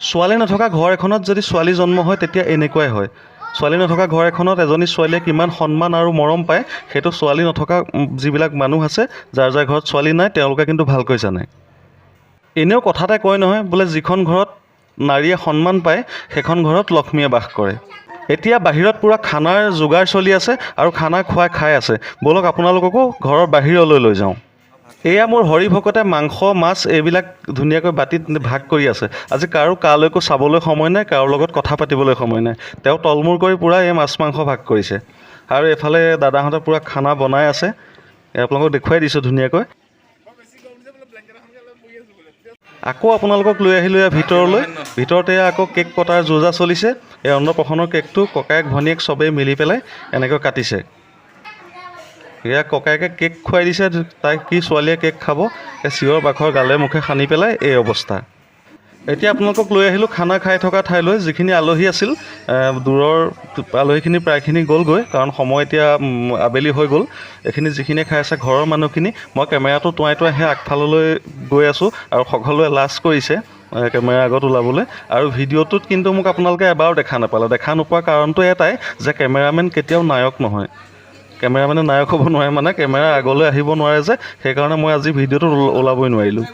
ছোৱালী নথকা ঘৰ এখনত যদি ছোৱালী জন্ম হয় তেতিয়া এনেকুৱাই হয়। ছোৱালী নথকা ঘৰ এখনত এজনী ছোৱালীয়ে কিমান সন্মান আৰু মৰম পায় সেইটো ছোৱালী নথকা যিবিলাক মানুহ আছে, যাৰ যাৰ ঘৰত ছোৱালী নাই, তেওঁলোকে কিন্তু ভালকৈ জানে। এনেও কথা এটাই কয় নহয়, বোলে যিখন ঘৰত নাৰীয়ে সন্মান পায় সেইখন ঘৰত লক্ষ্মীয়ে বাস কৰে। এতিয়া বাহিৰত পূৰা খানাৰ যোগাৰ চলি আছে আৰু খানা খাই আছে। ব'লক আপোনালোককো ঘৰৰ বাহিৰলৈ লৈ যাওঁ। এয়া মোৰ হৰি ভকতে মাংস মাছ এইবিলাক ধুনীয়াকৈ বাতিত ভাগ কৰি আছে। আজি কাৰো কালৈকো চাবলৈ সময় নাই, কাৰো লগত কথা পাতিবলৈ সময় নাই। তেওঁ তলমূৰ কৰি পূৰা এই মাছ মাংস ভাগ কৰিছে। আৰু এইফালে দাদাহঁতে পূৰা খানা বনাই আছে। আপোনালোকক দেখুৱাই দিছোঁ ধুনীয়াকৈ। আকৌ আপোনালোকক লৈ আহিলোঁ এয়া ভিতৰলৈ। ভিতৰতে আকৌ কেক কটাৰ যোজা চলিছে। এই অন্নপ্ৰসন্নৰ কেকটো ককায়েক ভনীয়েক চবেই মিলি পেলাই এনেকৈ কাটিছে। এয়া ককায়েকে কেক খুৱাই দিছে, তাইক কি ছোৱালীয়ে কেক খাব, এই চিঞৰ বাখৰ গালে মুখে সানি পেলাই এই অৱস্থা। এতিয়া আপোনালোকক লৈ আহিলোঁ খানা খাই থকা ঠাইলৈ। যিখিনি আলহী আছিল, দূৰৰ আলহীখিনি প্ৰায়খিনি গ'লগৈ, কাৰণ সময় এতিয়া আবেলি হৈ গ'ল। এইখিনি যিখিনিয়ে খাই আছে ঘৰৰ মানুহখিনি। মই কেমেৰাটো টুৱাই সেই আগফাললৈ গৈ আছোঁ আৰু সকলোৱে লাজ কৰিছে কেমেৰা আগত ওলাবলৈ। আৰু ভিডিঅ'টোত কিন্তু মোক আপোনালোকে এবাৰো দেখা নাপালে। দেখা নোপোৱাৰ কাৰণটো এটাই যে কেমেৰামেন কেতিয়াও নায়ক নহয়। কেমেৰামেনে নায়ক হ'ব নোৱাৰে, মানে কেমেৰা আগলৈ আহিব নোৱাৰে যে, সেইকাৰণে মই আজি ভিডিঅ'টোত ওলাবই নোৱাৰিলোঁ।